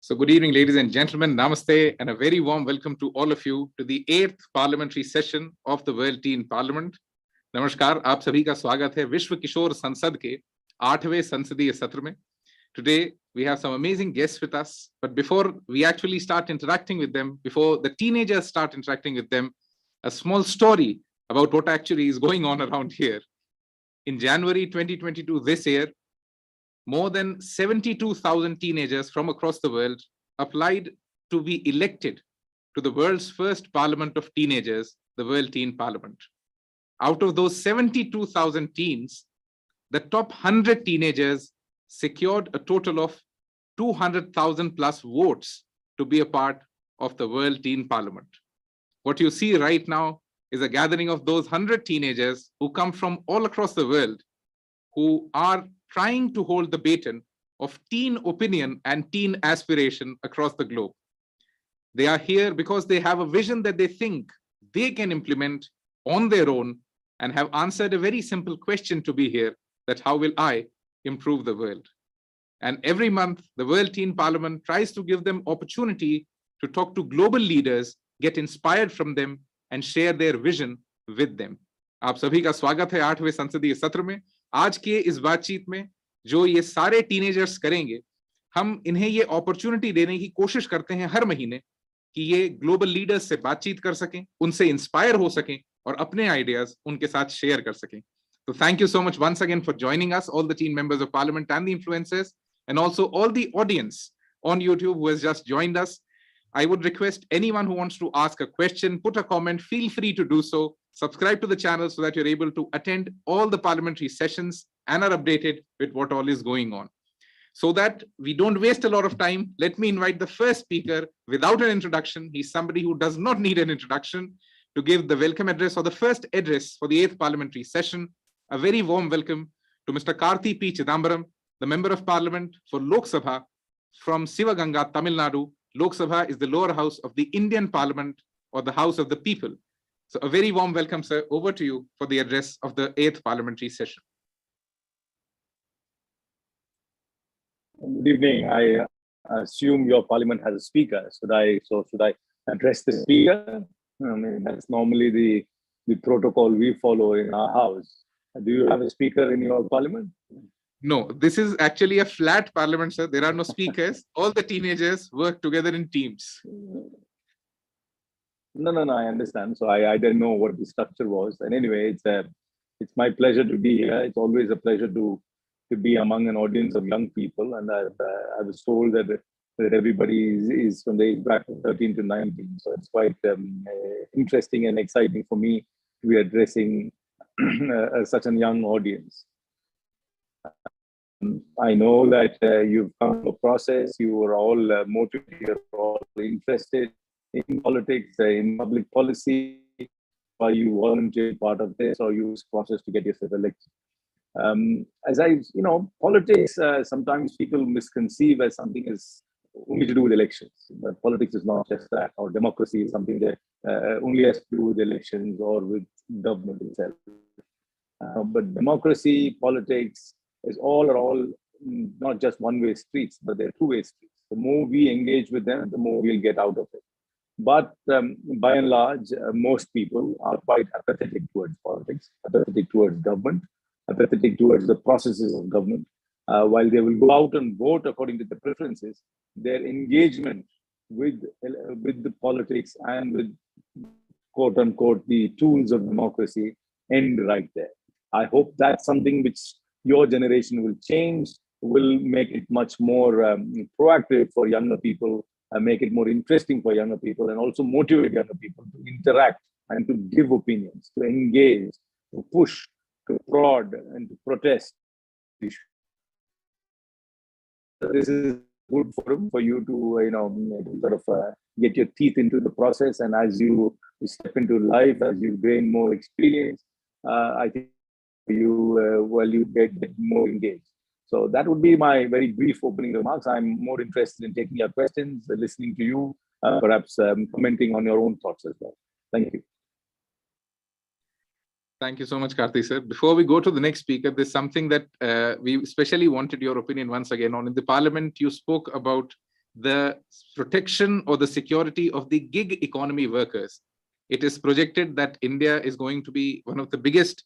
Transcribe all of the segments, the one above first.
So good evening, ladies and gentlemen. Namaste and a very warm welcome to all of you to the 8th Parliamentary session of the World Teen Parliament. Namaskar, आप सभी का स्वागत है विश्व किशोर संसद के 8वें संसदीय सत्र में. Today we have some amazing guests with us, but before we actually start interacting with them, before the teenagers start interacting with them, a small story about what actually is going on around here. In January 2022, this year, more than 72,000 teenagers from across the world applied to be elected to the world's first parliament of teenagers, the World Teen Parliament. Out of those 72,000 teens, the top 100 teenagers secured a total of 200,000 plus votes to be a part of the World Teen Parliament. What you see right now is a gathering of those 100 teenagers who come from all across the world, who are trying to hold the baton of teen opinion and teen aspiration across the globe. They are here because they have a vision that they think they can implement on their own and have answered a very simple question to be here, that how will I improve the world? And every month, the World Teen Parliament tries to give them opportunity to talk to global leaders, get inspired from them, and share their vision with them. आप सभी का स्वागत है 8वें संसदीय सत्र में. आज के इस बातचीत में जो ये सारे टीनेजर्स करेंगे, हम इन्हें ये अपॉर्चुनिटी देने की कोशिश करते हैं हर महीने कि ये ग्लोबल लीडर्स से बातचीत कर सकें, उनसे इंस्पायर हो सकें और अपने आइडियाज उनके साथ शेयर कर सकें. So thank you so much once again for joining us, all the teen members of parliament and the influencers, and also all the audience on YouTube who has just joined us. I would request anyone who wants to ask a question, put a comment, feel free to do so. Subscribe to the channel so that you're able to attend all the parliamentary sessions and are updated with what all is going on. So that we don't waste a lot of time, let me invite the first speaker without an introduction. He's somebody who does not need an introduction to give the welcome address or the first address for the 8th parliamentary session. A very warm welcome to Mr. Karti P Chidambaram, the Member of Parliament for Lok Sabha from Sivaganga, Tamil Nadu. Lok Sabha is the lower house of the Indian Parliament, or the House of the People. So a very warm welcome, sir. Over to you for the address of the 8th parliamentary session. Good evening. I assume your parliament has a speaker. Should I address the speaker? I mean, that's normally the protocol we follow in our house. Do you have a speaker in your parliament? No, this is actually a flat parliament, sir. There are no speakers. All the teenagers work together in teams. No, I understand. So I didn't know what the structure was. And anyway, it's my pleasure to be here. It's always a pleasure to be among an audience of young people. And I was told that everybody is from the age bracket 13 to 19. So it's quite interesting and exciting for me to be addressing such a young audience. I know that you've come to a process, you are all motivated, you're all interested in politics, in public policy, or you volunteer part of this, or use process to get yourself elected. Politics, sometimes people misconceive as something as only to do with elections. But politics is not just that, or democracy is something that only has to do with elections or with government itself. But democracy, politics, is all not just one-way streets, but they're two-way streets. The more we engage with them, the more we'll get out of it. But by and large, most people are quite apathetic towards politics, apathetic towards government, apathetic towards the processes of government. While they will go out and vote according to their preferences, their engagement with the politics and with quote-unquote the tools of democracy end right there. I hope that's something which your generation will change, will make it much more proactive for younger people, make it more interesting for younger people, and also motivate younger people to interact and to give opinions, to engage, to push, to prod, and to protest. This is a good forum for you to sort of get your teeth into the process, and as you step into life, as you gain more experience, I think you get more engaged. So that would be my very brief opening remarks. I'm more interested in taking your questions, listening to you, perhaps commenting on your own thoughts as well. Thank you. Thank you so much, Karti sir. Before we go to the next speaker, there's something that we especially wanted your opinion once again on. In the parliament, you spoke about the protection or the security of the gig economy workers. It is projected that India is going to be one of the biggest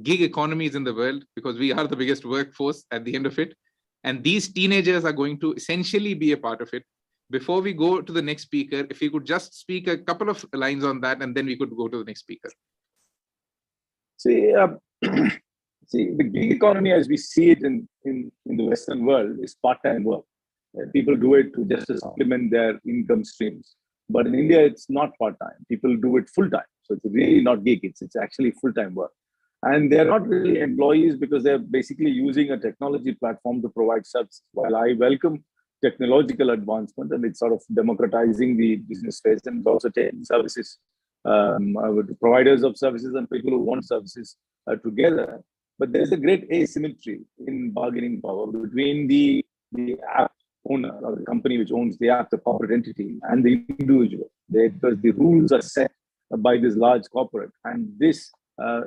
gig economies in the world because we are the biggest workforce at the end of it. And these teenagers are going to essentially be a part of it. Before we go to the next speaker, if you could just speak a couple of lines on that, and then we could go to the next speaker. See, see, the gig economy as we see it in the Western world is part-time work. People do it just to supplement their income streams. But in India, it's not part-time. People do it full-time. So it's really not gig, it's actually full-time work. And they're not really employees because they're basically using a technology platform to provide services. While I welcome technological advancement and it's sort of democratizing the business space and also taking services, with providers of services and people who want services together. But there's a great asymmetry in bargaining power between the app owner or the company which owns the app, the corporate entity, and the individual. Because the rules are set by this large corporate, and this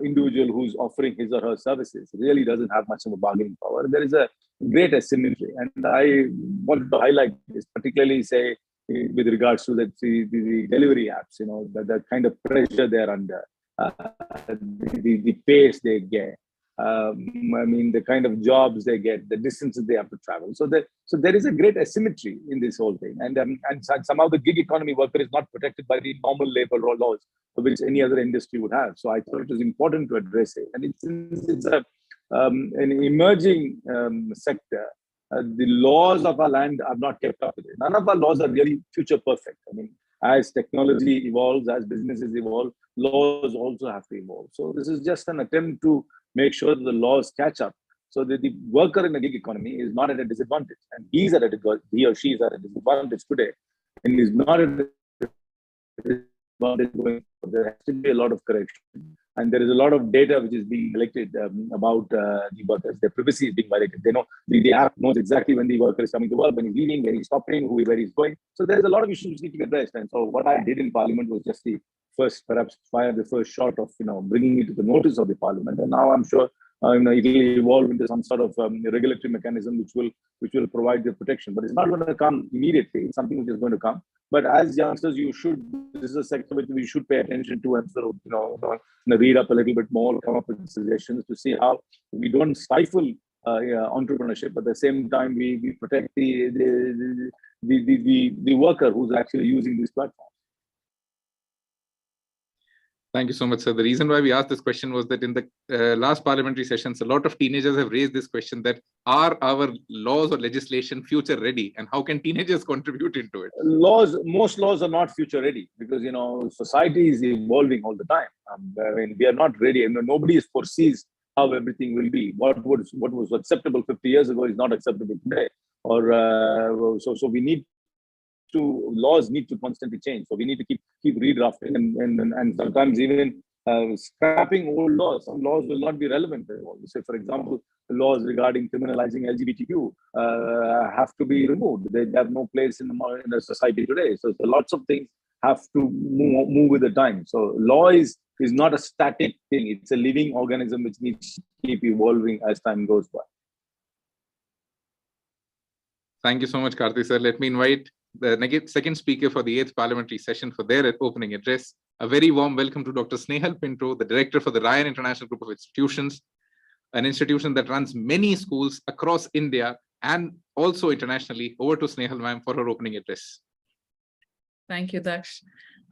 individual who's offering his or her services really doesn't have much of a bargaining power. There is a great asymmetry, and I wanted to highlight this, particularly say with regards to the delivery apps. You know, the kind of pressure they're under, the pace they get. I mean, the kind of jobs they get, the distances they have to travel. So there is a great asymmetry in this whole thing, and somehow the gig economy worker is not protected by the normal labor laws which any other industry would have. So I thought it was important to address it, and it's an emerging sector. The laws of our land are not kept up with it. None of our laws are really future perfect. I mean, as technology evolves, as businesses evolve, laws also have to evolve. So this is just an attempt to make sure that the laws catch up so that the worker in the gig economy is not at a disadvantage. And he or she is at a disadvantage today, and is not at a disadvantage going forward. There has to be a lot of correction. And there is a lot of data which is being collected about the workers. Their privacy is being violated. They know the app knows exactly when the worker is coming to work, when he's leaving, when he's stopping, where he's going. So there's a lot of issues which need to be addressed. And so what I did in Parliament was just perhaps fire the first shot of bringing it to the notice of the Parliament. And now I'm sure it will evolve into some sort of regulatory mechanism which will provide the protection. But it's not going to come immediately. It's something which is going to come. But as youngsters, this is a sector which we should pay attention to and sort of, read up a little bit more, come up with suggestions to see how we don't stifle entrepreneurship, but at the same time we protect the worker who's actually using these platforms. Thank you so much, sir. The reason why we asked this question was that in the last parliamentary sessions, a lot of teenagers have raised this question that are our laws or legislation future ready, and how can teenagers contribute into it? Most laws are not future ready because, society is evolving all the time. I mean, we are not ready. Nobody foresees how everything will be. What was acceptable 50 years ago is not acceptable today. So we need laws need to constantly change. So we need to keep redrafting and sometimes even scrapping old laws. Some laws will not be relevant anymore. Say, for example, the laws regarding criminalizing LGBTQ have to be removed. They have no place in the society today. So lots of things have to move with the time. So law is not a static thing. It's a living organism which needs to keep evolving as time goes by. Thank you so much, Karti sir. Let me invite the second speaker for the 8th Parliamentary session for their opening address. A very warm welcome to Dr. Snehal Pinto, the Director for the Ryan International Group of Institutions, an institution that runs many schools across India and also internationally. Over to Snehal ma'am for her opening address. Thank you, Daksh.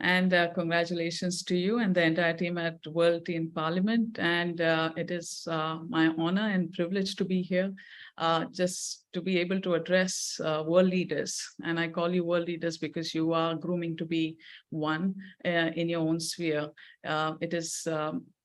And congratulations to you and the entire team at World Teen Parliament. And it is my honor and privilege to be here, just to be able to address world leaders. And I call you world leaders because you are grooming to be one in your own sphere. It is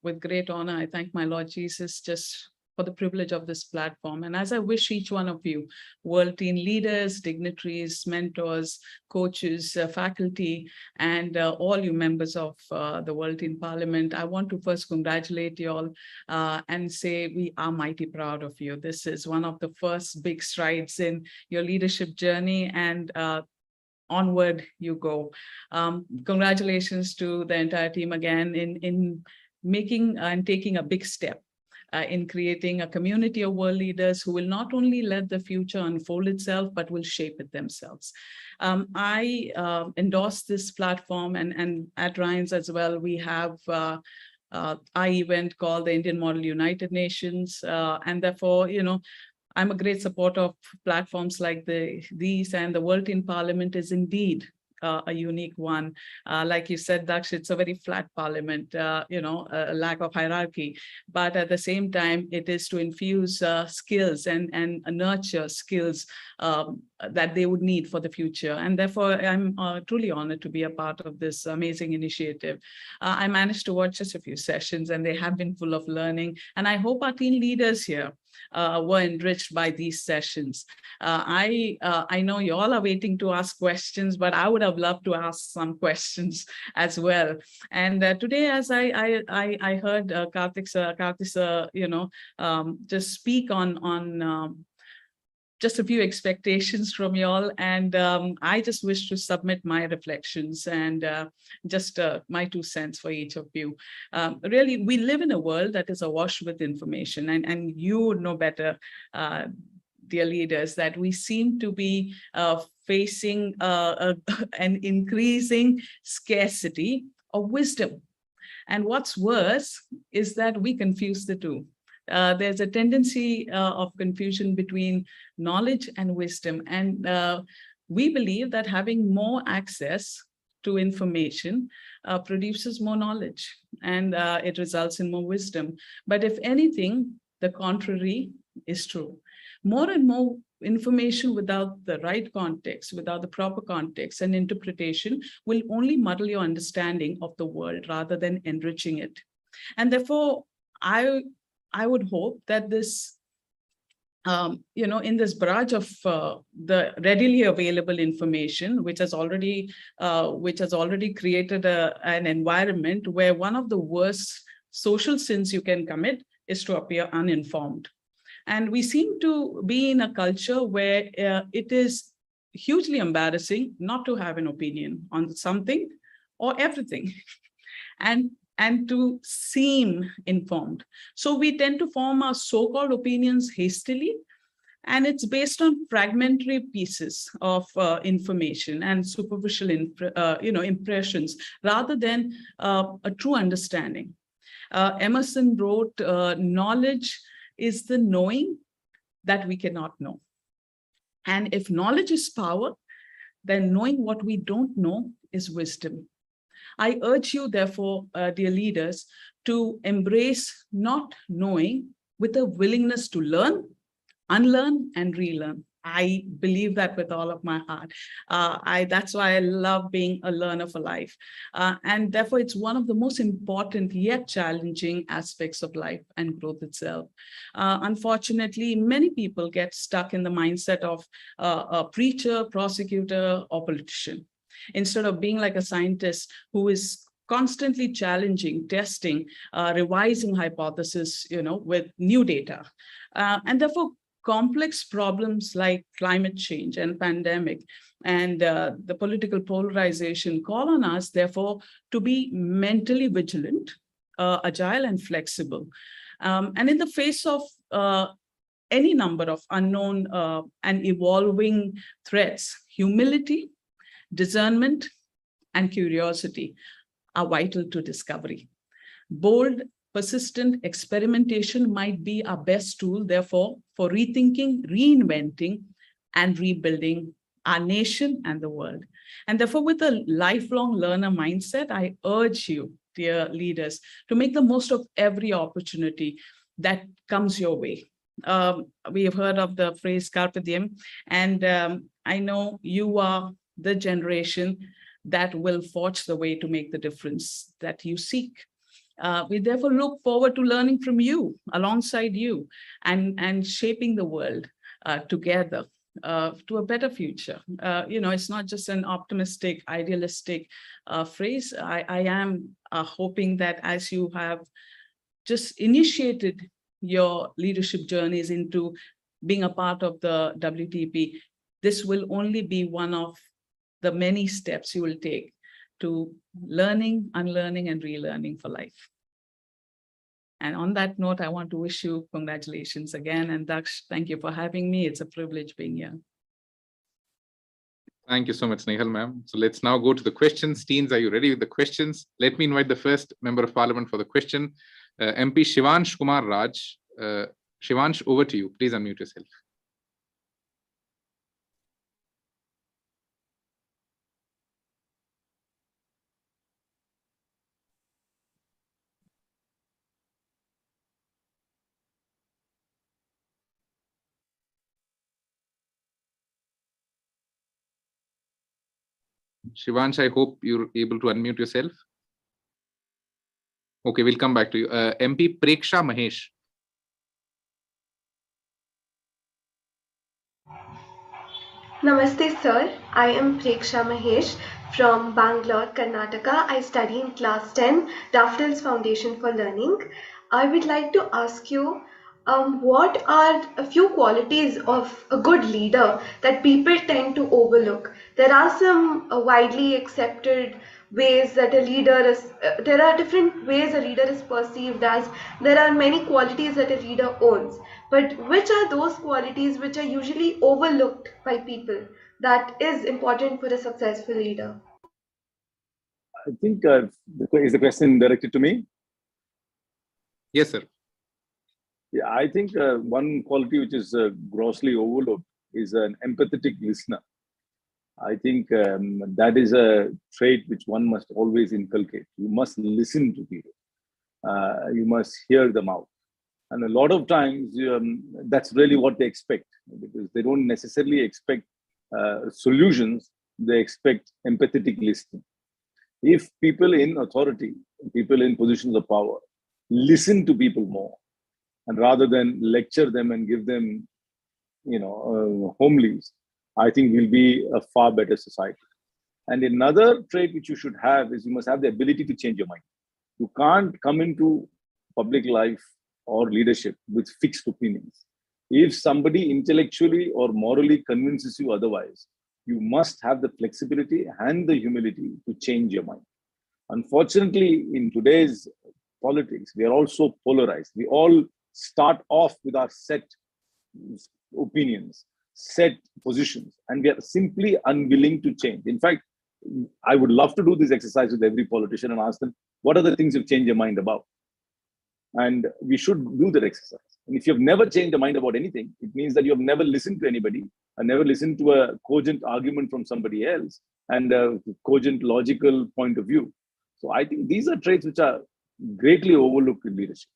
with great honor. I thank my Lord Jesus just for the privilege of this platform. And as I wish each one of you, world teen leaders, dignitaries, mentors, coaches, faculty, and all you members of the World Teen Parliament, I want to first congratulate you all and say we are mighty proud of you. This is one of the first big strides in your leadership journey, and onward you go. Congratulations to the entire team again in making and taking a big step. in creating a community of world leaders who will not only let the future unfold itself, but will shape it themselves. I endorse this platform, and at Ryan's as well, we have our event called the Indian Model United Nations. And therefore, I'm a great supporter of platforms like these, and the World Teen Parliament is indeed a unique one. Like you said, Daksh, it's a very flat parliament, a lack of hierarchy. But at the same time, it is to infuse skills and nurture skills that they would need for the future. And therefore, I'm truly honored to be a part of this amazing initiative. I managed to watch just a few sessions, and they have been full of learning. And I hope our teen leaders here were enriched by these sessions. I know you all are waiting to ask questions, but I would have loved to ask some questions as well. And today, as I heard Karti sir, just speak on just a few expectations from you all, and I just wish to submit my reflections and just my 2 cents for each of you. Really, we live in a world that is awash with information, and you would know better, dear leaders, that we seem to be facing an increasing scarcity of wisdom. And what's worse is that we confuse the two. There's a tendency of confusion between knowledge and wisdom. And we believe that having more access to information produces more knowledge, and it results in more wisdom. But if anything, the contrary is true. More and more information without the right context, without the proper context and interpretation, will only muddle your understanding of the world rather than enriching it. And therefore, I would hope that this, in this barrage of the readily available information, which has already created an environment where one of the worst social sins you can commit is to appear uninformed. And we seem to be in a culture where it is hugely embarrassing not to have an opinion on something or everything. and to seem informed. So we tend to form our so-called opinions hastily, and it's based on fragmentary pieces of information and superficial impressions rather than a true understanding. Emerson wrote, knowledge is the knowing that we cannot know. And if knowledge is power, then knowing what we don't know is wisdom. I urge you, therefore, dear leaders, to embrace not knowing with a willingness to learn, unlearn, and relearn. I believe that with all of my heart. That's why I love being a learner for life. And therefore, it's one of the most important yet challenging aspects of life and growth itself. Unfortunately, many people get stuck in the mindset of a preacher, prosecutor, or politician, instead of being like a scientist who is constantly challenging, testing, revising hypotheses, with new data. And therefore, complex problems like climate change and pandemic and the political polarization call on us, therefore, to be mentally vigilant, agile, and flexible. And in the face of any number of unknown and evolving threats, humility, discernment, and curiosity are vital to discovery. Bold, persistent experimentation might be our best tool, therefore, for rethinking, reinventing, and rebuilding our nation and the world. And therefore, with a lifelong learner mindset, I urge you, dear leaders, to make the most of every opportunity that comes your way. We have heard of the phrase Carpe Diem, and I know you are the generation that will forge the way to make the difference that you seek. We therefore look forward to learning from you, alongside you, and shaping the world together to a better future. It's not just an optimistic, idealistic phrase. I am hoping that as you have just initiated your leadership journeys into being a part of the WTP, this will only be one of the many steps you will take to learning, unlearning, and relearning for life. And on that note, I want to wish you congratulations again. And Daksh, thank you for having me. It's a privilege being here. Thank you so much, Snehal, ma'am. So let's now go to the questions. Teens, are you ready with the questions? Let me invite the first member of parliament for the question, MP Shivansh Kumar Raj. Shivansh, over to you. Please unmute yourself. Shivansh, I hope you're able to unmute yourself. Okay, we'll come back to you. MP Preksha Mahesh. Namaste, sir. I am Preksha Mahesh from Bangalore, Karnataka. I study in class 10, Daffodils Foundation for Learning. I would like to ask you, what are a few qualities of a good leader that people tend to overlook? There are some widely accepted ways that a leader is, there are different ways a leader is perceived as. There are many qualities that a leader owns. But which are those qualities which are usually overlooked by people that is important for a successful leader? I think is the question directed to me? Yes, sir. Yeah, I think one quality which is grossly overlooked is an empathetic listener. I think that is a trait which one must always inculcate. You must listen to people. You must hear them out. And a lot of times, that's really what they expect, because they don't necessarily expect solutions. They expect empathetic listening. If people in authority, people in positions of power, listen to people more, and rather than lecture them and give them, homilies, I think we'll be a far better society. And another trait which you should have is you must have the ability to change your mind. You can't come into public life or leadership with fixed opinions. If somebody intellectually or morally convinces you otherwise, you must have the flexibility and the humility to change your mind. Unfortunately, in today's politics, we are all so polarized. We all start off with our set opinions, set positions, and we are simply unwilling to change. In fact, I would love to do this exercise with every politician and ask them, what are the things you've changed your mind about? And we should do that exercise. And if you've never changed your mind about anything, it means that you have never listened to anybody and never listened to a cogent argument from somebody else and a cogent logical point of view. So I think these are traits which are greatly overlooked in leadership.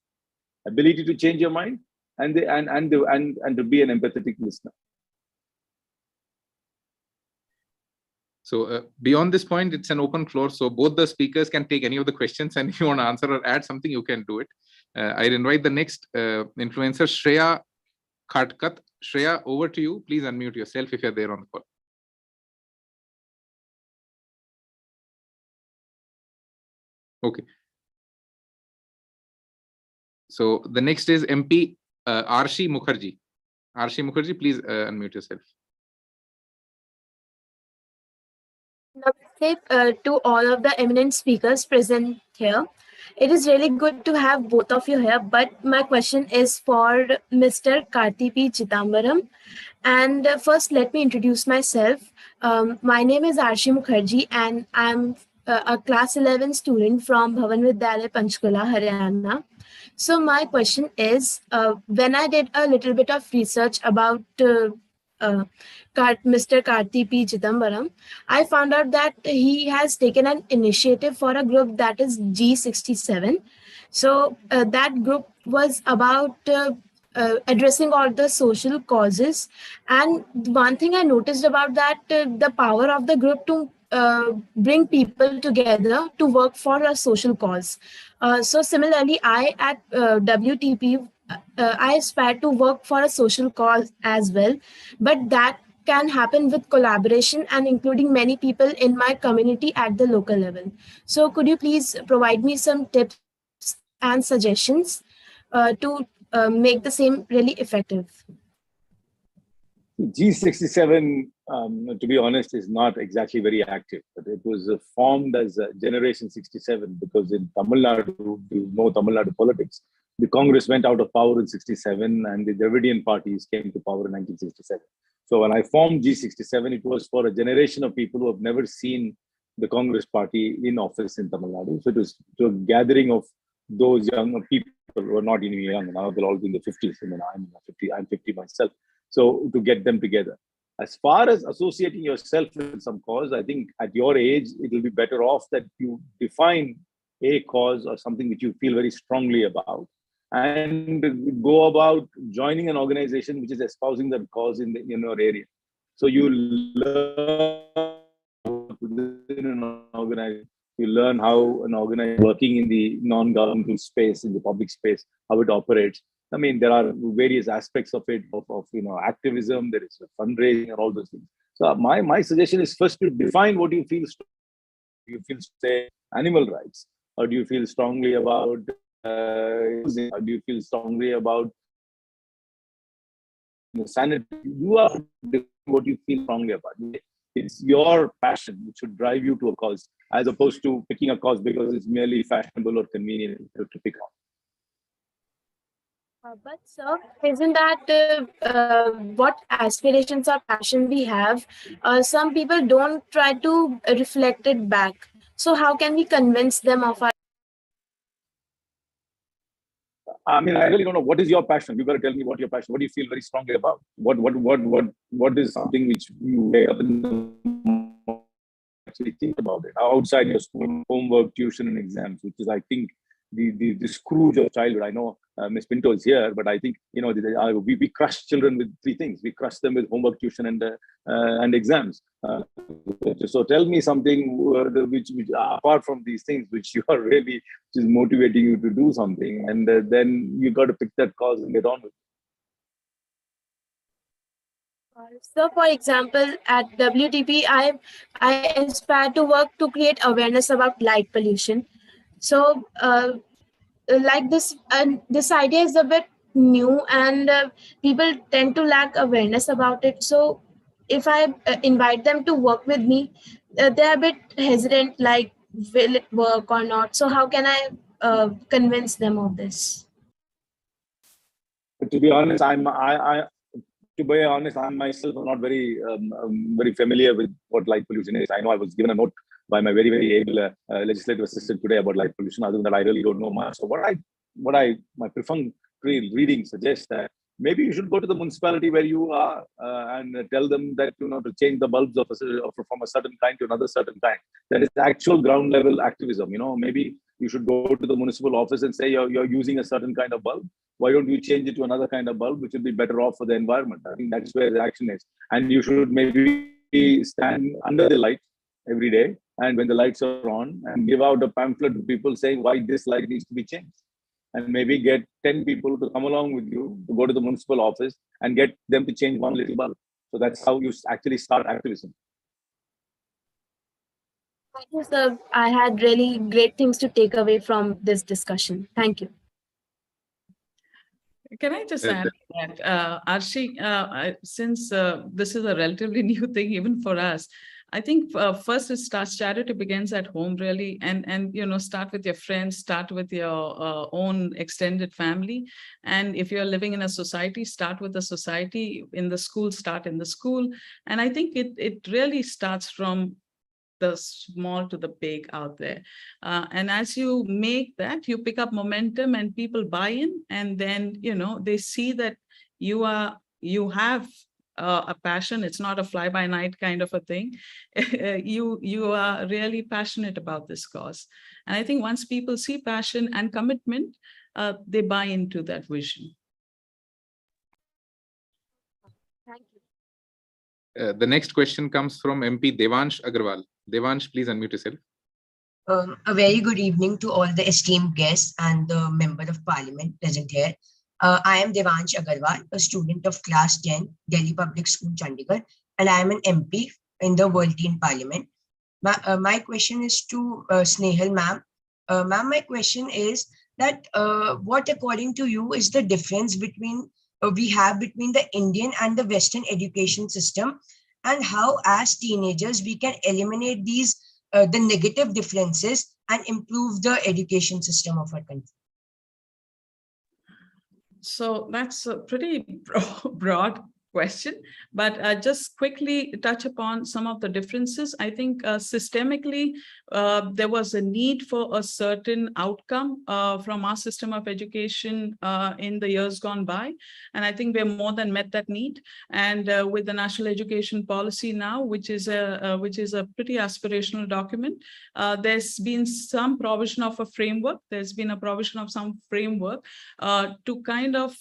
Ability to change your mind and to be an empathetic listener. So beyond this point, it's an open floor. So both the speakers can take any of the questions, and if you want to answer or add something, you can do it. I'd invite the next influencer, Shreya Khatkat. Shreya, over to you. Please unmute yourself if you're there on the call. Okay. So the next is MP Arshi Mukherjee. Arshi Mukherjee, please unmute yourself. Namaste to all of the eminent speakers present here. It is really good to have both of you here, but my question is for Mr. Karti P Chidambaram. And first, let me introduce myself. My name is Arshi Mukherjee, and I'm a class 11 student from Bhavan Vidyalaya, Panchkula, Haryana. So my question is, when I did a little bit of research about Mr. Karti P Chidambaram, I found out that he has taken an initiative for a group that is G67. So that group was about addressing all the social causes. And one thing I noticed about that, the power of the group to bring people together to work for a social cause. So similarly, I at WTP, I aspire to work for a social cause as well, but that can happen with collaboration and including many people in my community at the local level. So could you please provide me some tips and suggestions to make the same really effective? G67, to be honest, is not exactly very active, but it was formed as Generation 67 because in Tamil Nadu, you know Tamil Nadu politics, the Congress went out of power in 67 and the Dravidian parties came to power in 1967. So when I formed G67, it was for a generation of people who have never seen the Congress party in office in Tamil Nadu. So it was to a gathering of those young people who are not even young. Now they're all in the 50s. I mean, I'm 50 myself. So to get them together. As far as associating yourself with some cause, I think at your age, it will be better off that you define a cause or something which you feel very strongly about and go about joining an organization which is espousing that cause in your area. So you learn within an organization, you learn how an organization working in the non-governmental space, in the public space, how it operates. I mean, there are various aspects of it, of activism, there is fundraising and all those things. So my suggestion is first to define what you feel. Do you feel, say, animal rights? Or do you feel strongly about or do you feel strongly about sanity? You are what you feel strongly about. It's your passion which should drive you to a cause, as opposed to picking a cause because it's merely fashionable or convenient to pick up. But sir, isn't that what aspirations or passion we have? Some people don't try to reflect it back. So how can we convince them of our? I mean, I really don't know. What is your passion? You got to tell me what your passion. What do you feel very strongly about? What is something which you wake up in the morning actually think about it outside your school, homework, tuition, and exams, which is, I think, the Scrooge of childhood. I know Ms. Pinto is here, but I think we crush children with three things. We crush them with homework, tuition, and exams. So tell me something which apart from these things, which you are really, which is motivating you to do something, and then you got to pick that cause and get on with it. So, for example, at WTP, I aspire to work to create awareness about light pollution. So, like this idea is a bit new, and people tend to lack awareness about it. So, if I invite them to work with me, they're a bit hesitant, like will it work or not. So, how can I convince them of this? To be honest, I'm myself not very very familiar with what light pollution is. I know I was given a note by my very, very able legislative assistant today about light pollution. Other than that, I really don't know much. So my perfunctory reading suggests that maybe you should go to the municipality where you are and tell them that to change the bulbs from a certain kind to another certain kind. That is actual ground level activism. Maybe you should go to the municipal office and say you're using a certain kind of bulb. Why don't you change it to another kind of bulb, which will be better off for the environment? I think that's where the action is. And you should maybe stand under the light every day, and when the lights are on, and give out a pamphlet to people saying why this light needs to be changed. And maybe get 10 people to come along with you to go to the municipal office and get them to change one little bulb. So that's how you actually start activism. Thank you, sir. I had really great things to take away from this discussion. Thank you. Can I just add that, Arshi, since this is a relatively new thing even for us, I think first charity begins at home, really, and start with your friends, start with your own extended family, and if you're living in a society, start with the society. In the school, start in the school, and I think it really starts from the small to the big out there. And as you make that, you pick up momentum and people buy in, and then, they see that you have a passion. It's not a fly by night kind of a thing. You are really passionate about this cause. And I think once people see passion and commitment, they buy into that vision. Thank you. The next question comes from MP Devansh Agarwal. Devansh, please unmute yourself. A very good evening to all the esteemed guests and the Member of Parliament present here. I am Devansh Agarwal, a student of Class 10, Delhi Public School, Chandigarh, and I am an MP in the World Teen Parliament. My question is to Snehal ma'am. Ma'am, my question is that what, according to you, is the difference between we have between the Indian and the Western education system, and how, as teenagers, we can eliminate these the negative differences and improve the education system of our country? So that's a pretty broad question, but just quickly touch upon some of the differences. I think systemically, there was a need for a certain outcome from our system of education in the years gone by. And I think we've more than met that need. And with the National Education Policy now, which is a pretty aspirational document, there's been some provision of a framework. There's been a provision of some framework to kind of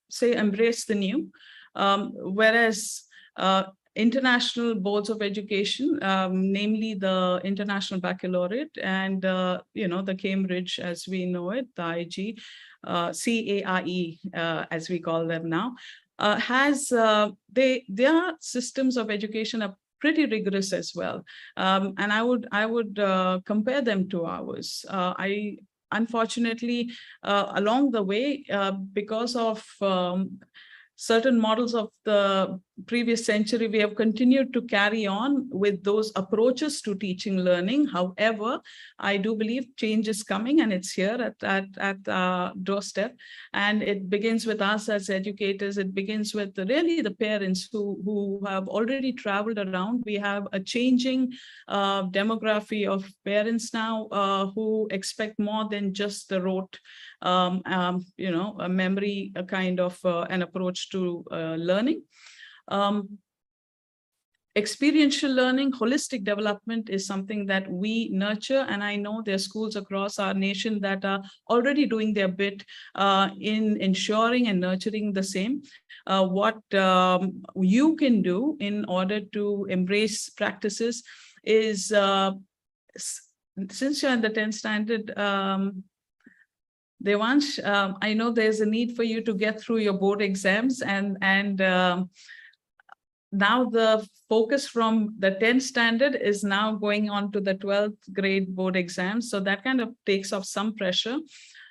say embrace the new, whereas international boards of education, namely the International Baccalaureate and the Cambridge as we know it, the IG, CARE as we call them now, their systems of education are pretty rigorous as well, and I would compare them to ours. Unfortunately, along the way, because of certain models of the previous century, we have continued to carry on with those approaches to teaching learning. However, I do believe change is coming, and it's here at our doorstep. And it begins with us as educators. It begins with really the parents who have already traveled around. We have a changing demography of parents now who expect more than just the rote a memory, a kind of an approach to learning. Experiential learning, holistic development is something that we nurture, and I know there are schools across our nation that are already doing their bit in ensuring and nurturing the same. What you can do in order to embrace practices is, since you're in the 10th standard, Devansh, I know there's a need for you to get through your board exams, and now the focus from the 10th standard is now going on to the 12th grade board exams. So that kind of takes off some pressure.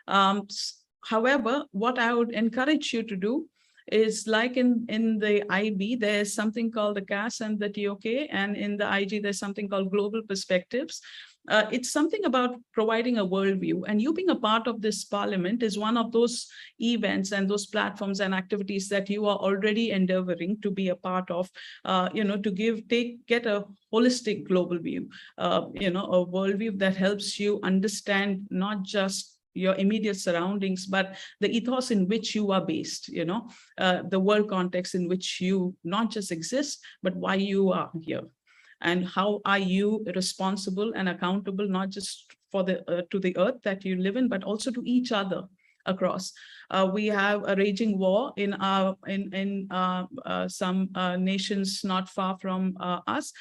However, what I would encourage you to do is, like in the IB, there's something called the CAS and the TOK, and in the IG, there's something called Global Perspectives. It's something about providing a worldview, and you being a part of this parliament is one of those events and those platforms and activities that you are already endeavoring to be a part of, to get a holistic global view, a worldview that helps you understand not just your immediate surroundings, but the ethos in which you are based, the world context in which you not just exist, but why you are here. And how are you responsible and accountable, not just for to the earth that you live in, but also to each other across. We have a raging war in some nations not far from us.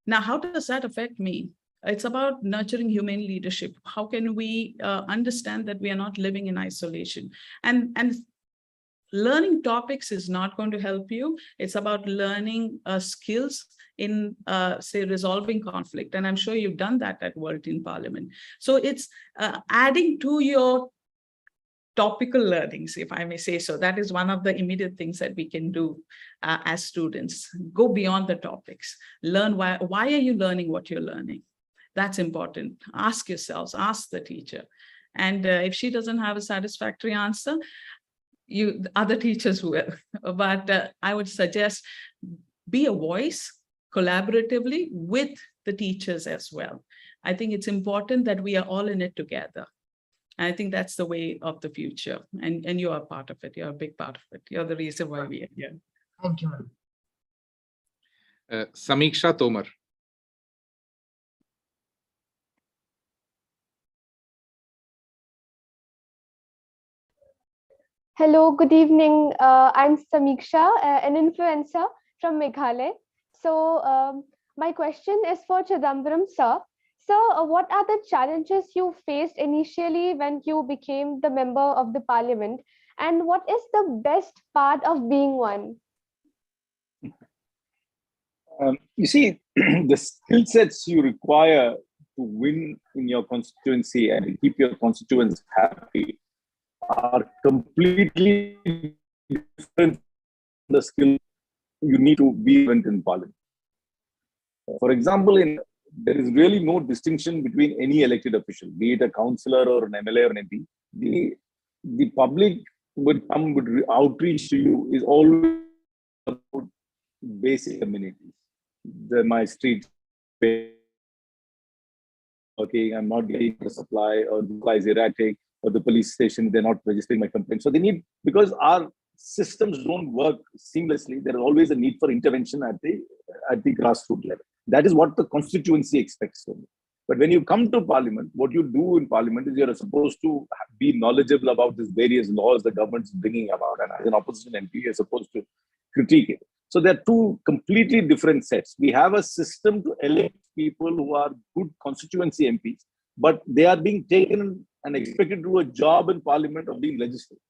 Now, how does that affect me? It's about nurturing humane leadership. How can we understand that we are not living in isolation? And learning topics is not going to help you. It's about learning skills in, say, resolving conflict. And I'm sure you've done that at World Teen Parliament. So it's adding to your topical learnings, if I may say so. That is one of the immediate things that we can do as students. Go beyond the topics. Learn why are you learning what you're learning? That's important. Ask yourselves, ask the teacher. And if she doesn't have a satisfactory answer, the other teachers will. But I would suggest be a voice collaboratively with the teachers as well. I think it's important that we are all in it together. I think that's the way of the future. And you are part of it. You're a big part of it. You're the reason why we are here. Thank you, ma'am. Samiksha Tomar. Hello, good evening. I'm Samiksha, an influencer from Meghalaya. So my question is for Chidambaram sir. So what are the challenges you faced initially when you became the member of the parliament? And what is the best part of being one? You see, the skill sets you require to win in your constituency and keep your constituents happy are completely different from the skill you need to be in parliament. For example, there is really no distinction between any elected official, be it a councillor or an MLA or an MP. The public would come with outreach to you is always about basic amenities. My street, okay, I'm not getting the supply, or the supply is erratic, or the police station, they're not registering my complaint. So they need, because our systems don't work seamlessly, there is always a need for intervention at the grassroots level. That is what the constituency expects from you. But when you come to Parliament, what you do in Parliament is you're supposed to be knowledgeable about these various laws the government's bringing about. And as an opposition MP, you're supposed to critique it. So there are two completely different sets. We have a system to elect people who are good constituency MPs, but they are being taken and expected to do a job in Parliament of being legislative.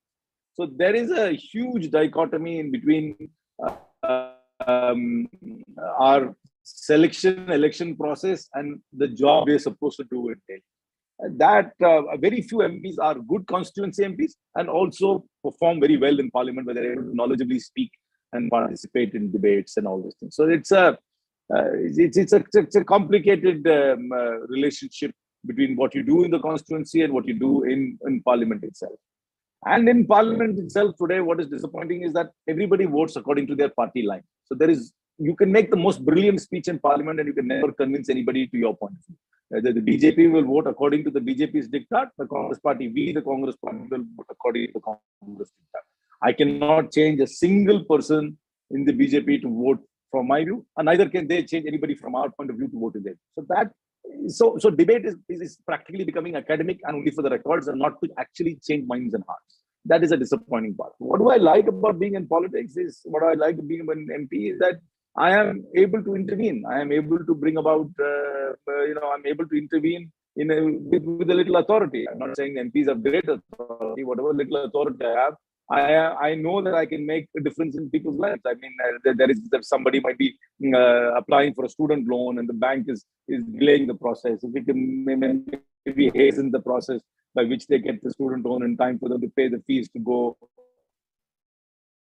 So there is a huge dichotomy in between our election process and the job we're supposed to do in Delhi. That very few MPs are good constituency MPs and also perform very well in Parliament, where they're able to knowledgeably speak and participate in debates and all those things. So it's a complicated relationship between what you do in the constituency and what you do in Parliament itself. And in Parliament itself today, what is disappointing is that everybody votes according to their party line. So you can make the most brilliant speech in Parliament and you can never convince anybody to your point of view. The BJP will vote according to the BJP's diktat, the Congress party, the Congress party will vote according to the Congress diktat. I cannot change a single person in the BJP to vote from my view, and neither can they change anybody from our point of view to vote in them. So debate is practically becoming academic and only for the records and not to actually change minds and hearts. That is a disappointing part. What do I like about being in politics is, what I like being an MP is that I am able to intervene. I am able to bring about, I'm able to intervene with a little authority. I'm not saying MPs have great authority. Whatever little authority I have, I know that I can make a difference in people's lives. I mean, that somebody might be applying for a student loan and the bank is delaying the process. If we can maybe hasten the process by which they get the student loan in time for them to pay the fees to go,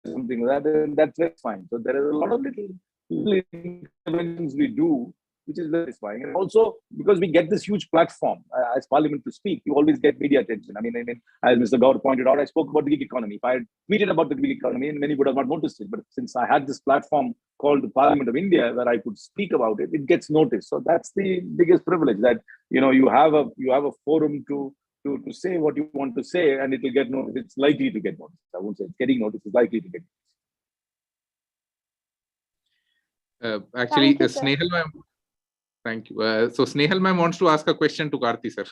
something like that, that's fine. So there is a lot of little interventions we do, which is very satisfying. And also, because we get this huge platform as Parliament to speak, you always get media attention. I mean, as Mr. Gaur pointed out, I spoke about the gig economy. If I had tweeted about the gig economy, and many would have not noticed it, but since I had this platform called the Parliament of India, where I could speak about it, it gets noticed. So that's the biggest privilege, that you have a forum to say what you want to say, and it will get noticed. It's likely to get noticed. I won't say it's getting noticed, it's likely to get noticed. Actually, Thank you, Snehal ma'am. Thank you. So Snehal ma'am wants to ask a question to Karti sir.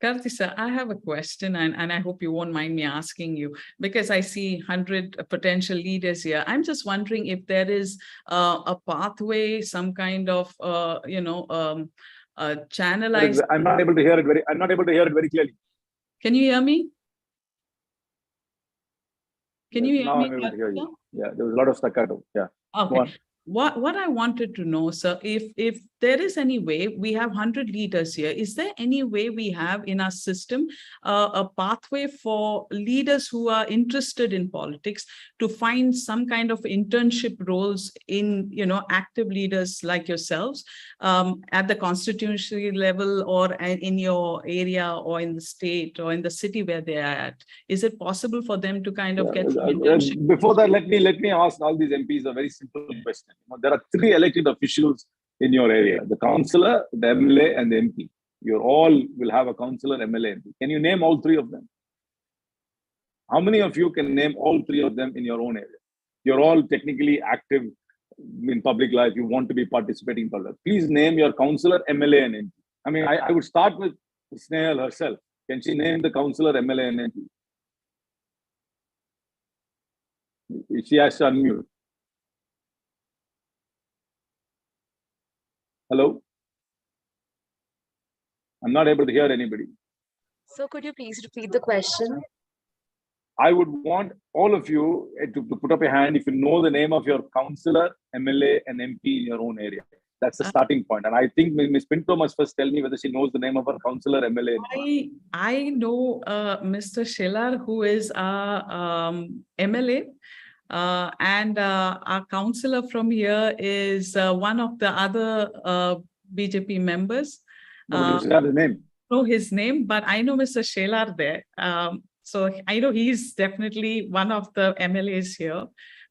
Karti sir, I have a question, and I hope you won't mind me asking you, because I see 100 potential leaders here. I'm just wondering if there is a pathway, some kind of channelized. I'm not able to hear it very clearly. Can you hear me? Can you hear now me? I'm able to hear you. Yeah, there was a lot of staccato. Yeah. Okay. What I wanted to know, sir, if there is any way, we have 100 leaders here, is there any way we have in our system a pathway for leaders who are interested in politics to find some kind of internship roles in, active leaders like yourselves at the constituency level, or in your area, or in the state, or in the city where they are at? Is it possible for them to kind of get some internship? Before that, let me ask all these MPs a very simple question. There are 3 elected officials in your area: the councillor, the MLA, and the MP. You all will have a councillor, MLA, MP. Can you name all 3 of them? How many of you can name all 3 of them in your own area? You're all technically active in public life. You want to be participating in public. Please name your councillor, MLA, and MP. I mean, I would start with Snehal herself. Can she name the councillor, MLA, and MP? She has to unmute. Hello? I'm not able to hear anybody. So could you please repeat the question? I would want all of you to put up your hand if you know the name of your councillor, MLA, and MP in your own area. That's the starting point. And I think Ms. Pinto must first tell me whether she knows the name of her councillor, MLA. I know Mr. Shelar, who is our MLA. And our councillor from here is one of the other BJP members. You should have his name. know his name, but I know Mr. Shelar there. So I know he's definitely one of the MLAs here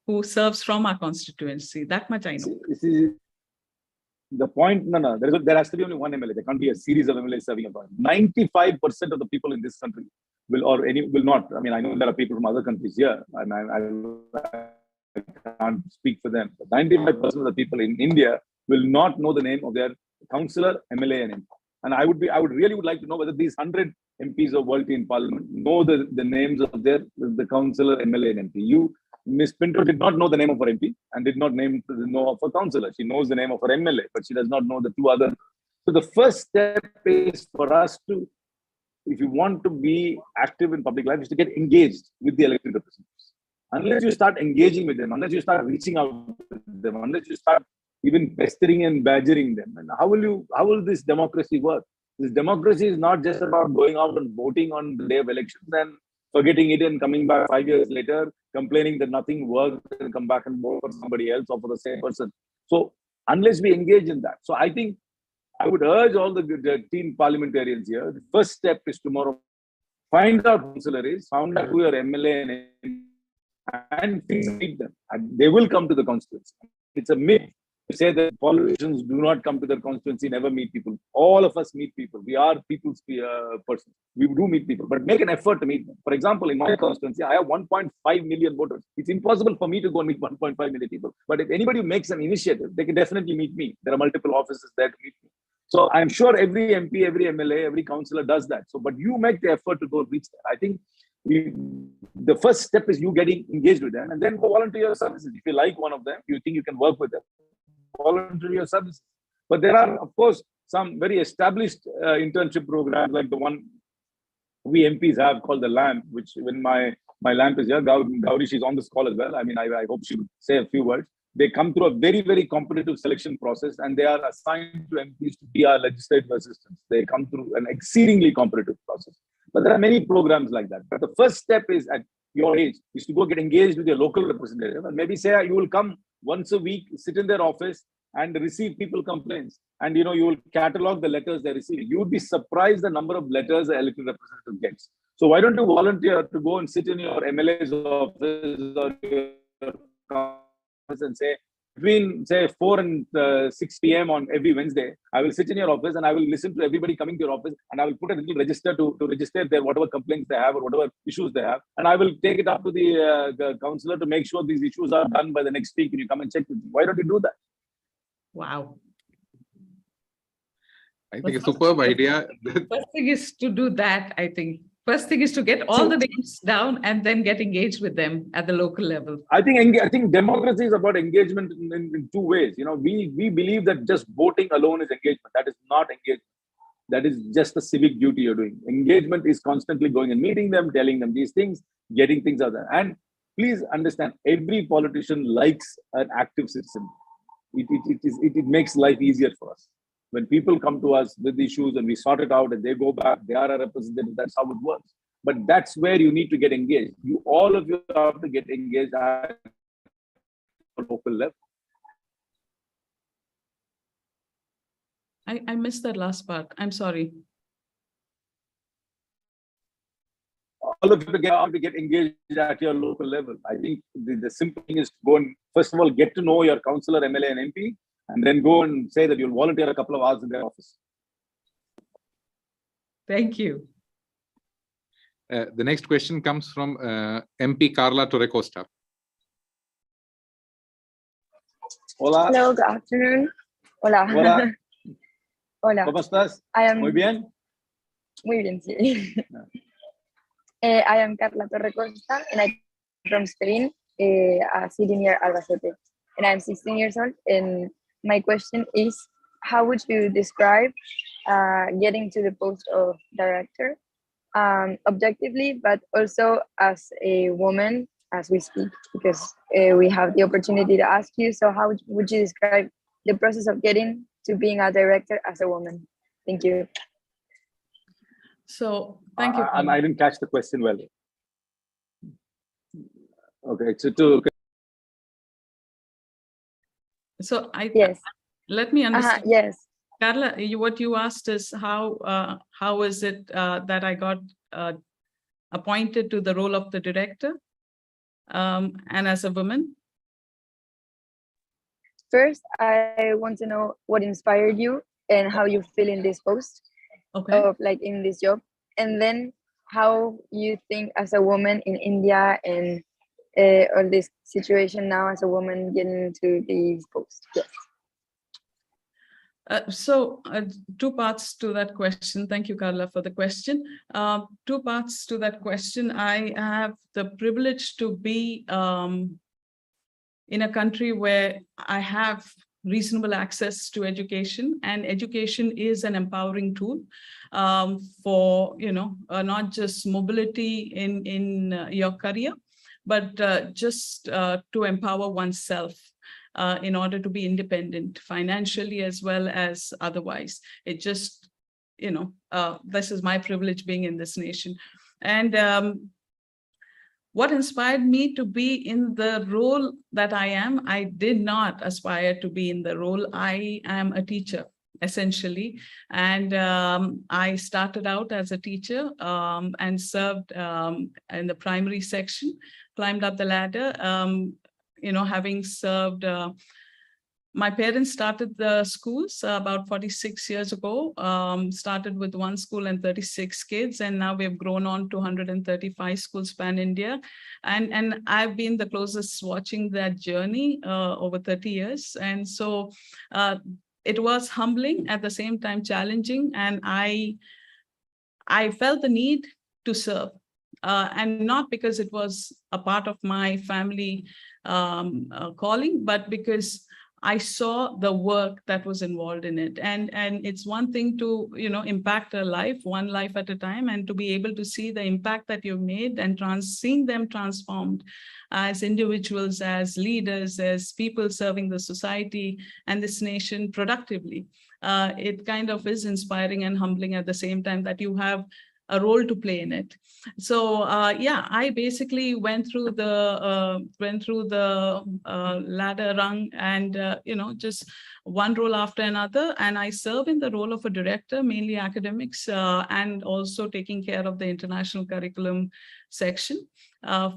who serves from our constituency. That much I know. See, the point, no, there has to be only one MLA. There can't be a series of MLAs serving a point. 95% of the people in this country will not. I mean, I know there are people from other countries here, and I can't speak for them. But 95% of the people in India will not know the name of their councillor, MLA, and MP. And I would really like to know whether these 100 MPs of World Teen Parliament know the names of the councillor, MLA, and MP. Ms. Pinto did not know the name of her MP and did not know of her councillor. She knows the name of her MLA, but she does not know the two others. So the first step is for us to, if you want to be active in public life, is to get engaged with the elected representatives. Unless you start engaging with them, unless you start reaching out to them, unless you start even pestering and badgering them, and how will this democracy work? This democracy is not just about going out and voting on the day of elections and forgetting it and coming back 5 years later, complaining that nothing worked and come back and vote for somebody else or for the same person. So unless we engage in that. So I think I would urge all the teen parliamentarians here, the first step is tomorrow, find out who councillor is, find out who your MLA and meet them. And they will come to the constituency. It's a myth to say that politicians do not come to their constituency, never meet people. All of us meet people. We are people's persons. We do meet people, but make an effort to meet them. For example, in my constituency, I have 1.5 million voters. It's impossible for me to go and meet 1.5 million people. But if anybody makes an initiative, they can definitely meet me. There are multiple offices there to meet me. So I'm sure every MP, every MLA, every councillor does that. So, but you make the effort to go reach there. I think the first step is you getting engaged with them and then go volunteer your services. If you like one of them, you think you can work with them, volunteer your services. But there are, of course, some very established internship programs like the one we MPs have called the LAMP, which when my LAMP is here, Gauri, she's on this call as well. I mean, I hope she would say a few words. They come through a very, very competitive selection process and they are assigned to MPs to be our legislative assistants. They come through an exceedingly competitive process. But there are many programs like that. But the first step is at your age is to go get engaged with your local representative and maybe say you will come once a week, sit in their office and receive people complaints. And you will catalog the letters they receive. You would be surprised the number of letters an elected representative gets. So why don't you volunteer to go and sit in your MLA's office or your office and say, between say 4 and 6 p.m. on every Wednesday, I will sit in your office and I will listen to everybody coming to your office and I will put a little register to register their whatever complaints they have or whatever issues they have. And I will take it up to the councillor to make sure these issues are done by the next week and you come and check with me. Why don't you do that? Wow. I think a superb idea. First thing is to do that, I think. First thing is to get all the names down and then get engaged with them at the local level. I think democracy is about engagement in two ways. We believe that just voting alone is engagement. That is not engagement. That is just a civic duty you're doing. Engagement is constantly going and meeting them, telling them these things, getting things out there. And please understand, every politician likes an active citizen. It makes life easier for us. When people come to us with issues and we sort it out and they go back, they are a representative, that's how it works. But that's where you need to get engaged. All of you have to get engaged at a local level. I missed that last part. I'm sorry. All of you have to get engaged at your local level. I think the simple thing is to go and, first of all, get to know your councillor, MLA, and MP, and then go and say that you'll volunteer a couple of hours in their office. Thank you. The next question comes from MP Carla Torrecosta. Hola. Hello, good afternoon. Hola. Hola. Hola. ¿Cómo estás? Muy bien. Muy bien, sí. I am Carla Torrecosta and I'm from Spain, a city near Albacete. And I'm 16 years old. And my question is, how would you describe getting to the post of director objectively, but also as a woman as we speak, because we have the opportunity to ask you. So how would you describe the process of getting to being a director as a woman? Thank you. So thank you. I didn't catch the question well. Okay, So yes. Let me understand. Yes. Carla, what you asked is how is it that I got appointed to the role of the director, and as a woman? First, I want to know what inspired you and how you feel in this post, Okay. like in this job, and then how you think as a woman in India and or this situation now as a woman getting into these posts. Yes. So two parts to that question. Thank you, Carla, for the question. Two parts to that question. I have the privilege to be in a country where I have reasonable access to education, and education is an empowering tool for, not just mobility in your career, but just to empower oneself in order to be independent financially as well as otherwise. It just, this is my privilege being in this nation. And what inspired me to be in the role that I am, I did not aspire to be in the role. I am a teacher, essentially. And I started out as a teacher and served in the primary section, climbed up the ladder, having served. My parents started the schools about 46 years ago, started with one school and 36 kids, and now we've grown on to 135 schools pan-India. And I've been the closest watching that journey over 30 years. And so it was humbling, at the same time challenging, and I felt the need to serve. And not because it was a part of my family calling, but because I saw the work that was involved in it. And it's one thing to, impact a life, one life at a time, and to be able to see the impact that you've made and seeing them transformed as individuals, as leaders, as people serving the society and this nation productively. It kind of is inspiring and humbling at the same time that you have a role to play in it. So yeah, I basically went through the ladder rung, and just one role after another. And I serve in the role of a director, mainly academics, and also taking care of the international curriculum section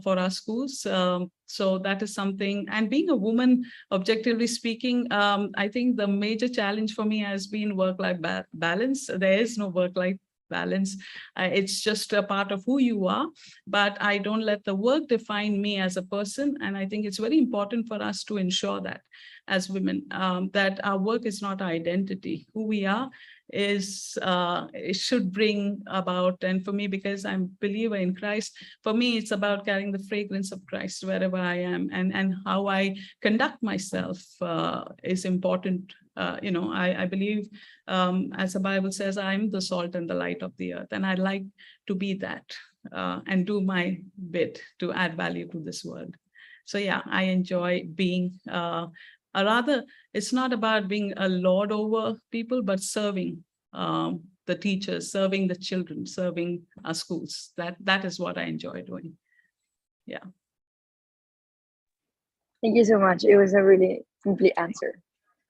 for our schools. So that is something. And being a woman, objectively speaking, I think the major challenge for me has been work-life balance. There is no work-life balance. It's just a part of who you are, but I don't let the work define me as a person. And I think it's very important for us to ensure that as women, that our work is not our identity. Who we are is, it should bring about, and for me, because I'm a believer in Christ, for me, it's about carrying the fragrance of Christ wherever I am, and how I conduct myself is important. I believe, as the Bible says, I'm the salt and the light of the earth, and I like to be that and do my bit to add value to this world. So yeah, I enjoy being, rather, it's not about being a lord over people, but serving the teachers, serving the children, serving our schools. That is what I enjoy doing. Yeah. Thank you so much. It was a really complete answer.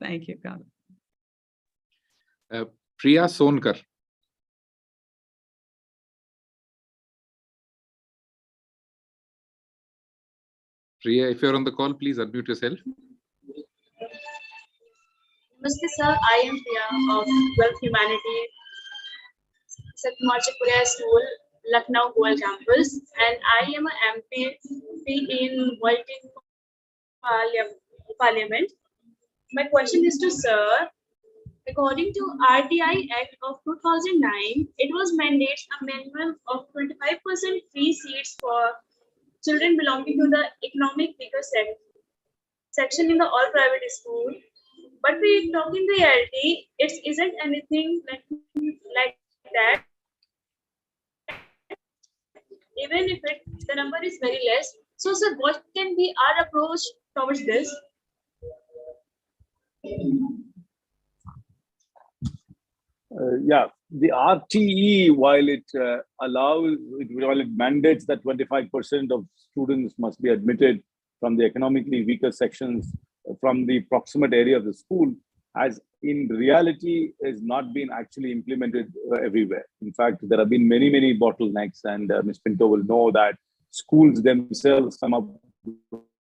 Thank you, Karla. Priya Sonkar. Priya, if you're on the call, please unmute yourself. Namaste, sir. I am Priya of 12th Humanity, Satmarchapuria School, Lucknow Goal Campus, and I am an MP in World Teen Parliament. My question is to sir. According to RTI Act of 2009, it was mandates a minimum of 25% free seats for children belonging to the economic weaker section in the all private school. But we talk in reality, it isn't anything like that. Even if the number is very less. So, sir, what can be our approach towards this? Yeah, the RTE, while it mandates that 25% of students must be admitted from the economically weaker sections from the proximate area of the school, as in reality is not been actually implemented everywhere. In fact, there have been many, many bottlenecks, and Ms. Pinto will know that schools themselves come up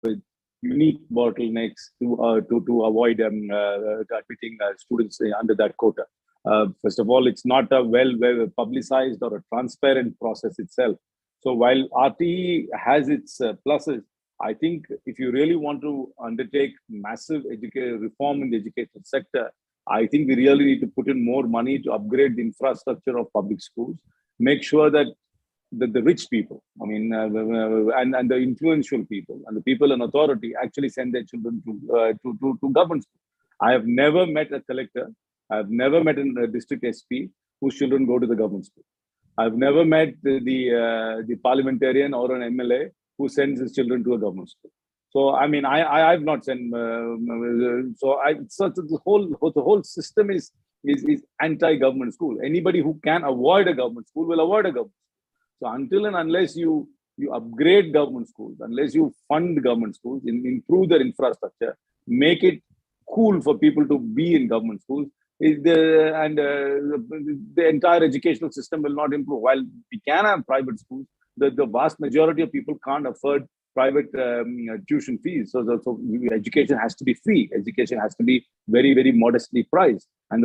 with unique bottlenecks to avoid admitting students under that quota. First of all, it's not a well publicized or a transparent process itself. So while RTE has its pluses, I think if you really want to undertake massive reform in the education sector, I think we really need to put in more money to upgrade the infrastructure of public schools, make sure that the rich people, I mean, and the influential people and the people in authority actually send their children to government school. I have never met a collector, I have never met a district SP whose children go to the government school. I've never met the parliamentarian or an MLA who sends his children to a government school. So I mean, I've not sent. So the whole system is anti-government school. Anybody who can avoid a government school will avoid a government school. So until and unless you upgrade government schools, unless you fund government schools, improve their infrastructure, make it cool for people to be in government schools, the entire educational system will not improve. While we can have private schools, the vast majority of people can't afford private tuition fees. So education has to be free. Education has to be very, very modestly priced, and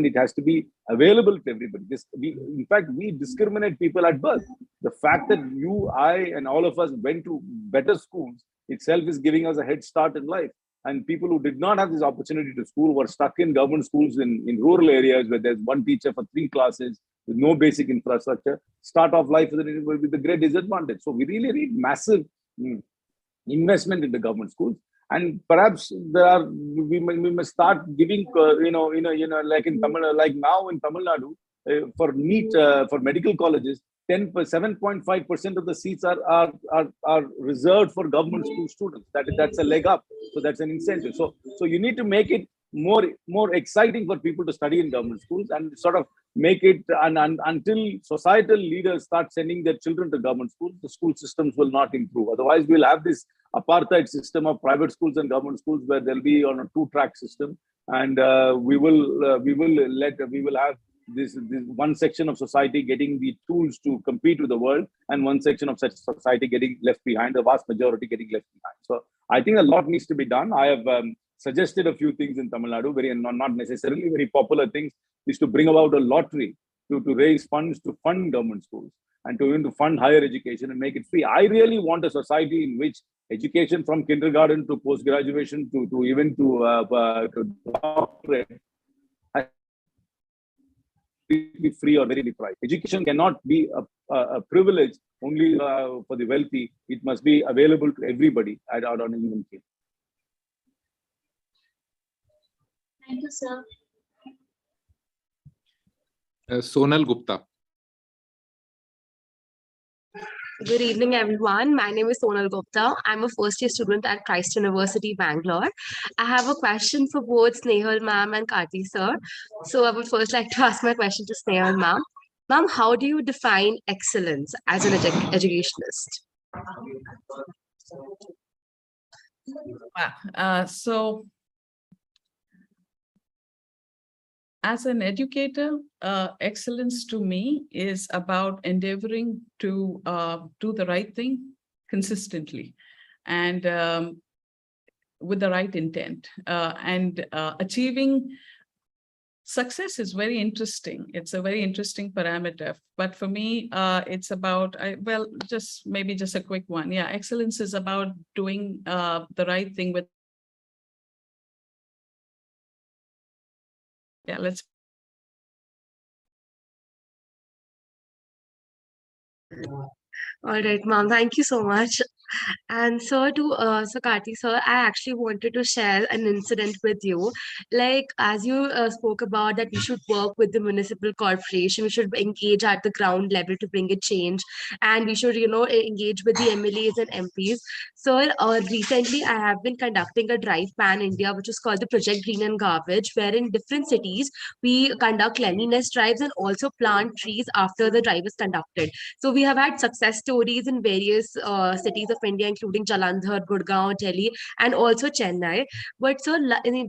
it has to be available to everybody. In fact, we discriminate people at birth. The fact that you, I, and all of us went to better schools itself is giving us a head start in life. And people who did not have this opportunity to school were stuck in government schools in rural areas where there's one teacher for 3 classes with no basic infrastructure, start off life with a great disadvantage. So we really need massive investment in the government schools. And perhaps we must start giving, like in Tamil, like now in Tamil Nadu, for NEET, for medical colleges, 7.5% of the seats are reserved for government school students. That's a leg up. So that's an incentive. So you need to make it more exciting for people to study in government schools, and sort of make it until societal leaders start sending their children to government schools, the school systems will not improve. Otherwise, we'll have this apartheid system of private schools and government schools where they'll be on a 2-track system, and we will have this one section of society getting the tools to compete with the world, and one section of such society getting left behind, the vast majority getting left behind. So I think a lot needs to be done. I have suggested a few things in Tamil Nadu, not necessarily very popular things, is to bring about a lottery to raise funds to fund government schools and to fund higher education and make it free. I really want a society in which education from kindergarten to post-graduation to even to doctorate be free or very priced. Education cannot be a privilege only for the wealthy. It must be available to everybody on an even keel. Thank you, sir. Sonal Gupta. Good evening, everyone. My name is Sonal Gupta. I'm a first-year student at Christ University, Bangalore. I have a question for both Snehal ma'am and Karti sir. So I would first like to ask my question to Snehal ma'am. Ma'am, how do you define excellence as an educationist? So as an educator, excellence to me is about endeavoring to do the right thing consistently and with the right intent. Achieving success is very interesting. It's a very interesting parameter. But for me, it's about, just a quick one. Yeah, excellence is about doing the right thing with. Yeah, let's. All right, ma'am. Thank you so much. And so Karti sir, I actually wanted to share an incident with you. Like, as you spoke about that we should work with the municipal corporation, we should engage at the ground level to bring a change, and we should, engage with the MLAs and MPs. So recently I have been conducting a drive pan India, which is called the Project Green and Garbage, where in different cities we conduct cleanliness drives and also plant trees after the drive is conducted. So we have had success stories in various cities of India, including Jalandhar, Gurgaon, Delhi, and also Chennai. But so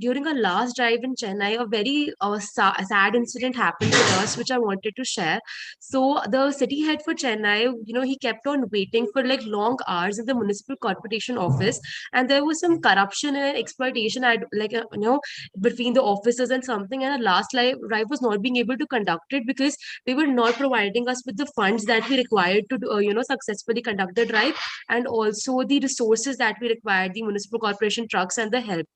during our last drive in Chennai, a very sad incident happened with us, which I wanted to share. So the city head for Chennai, he kept on waiting for like long hours in the municipal corporation office, and there was some corruption and exploitation at between the officers and something. And our last drive was not being able to conduct it because they were not providing us with the funds that we required to successfully conduct the drive, and also the resources that we required, the municipal corporation trucks and the help.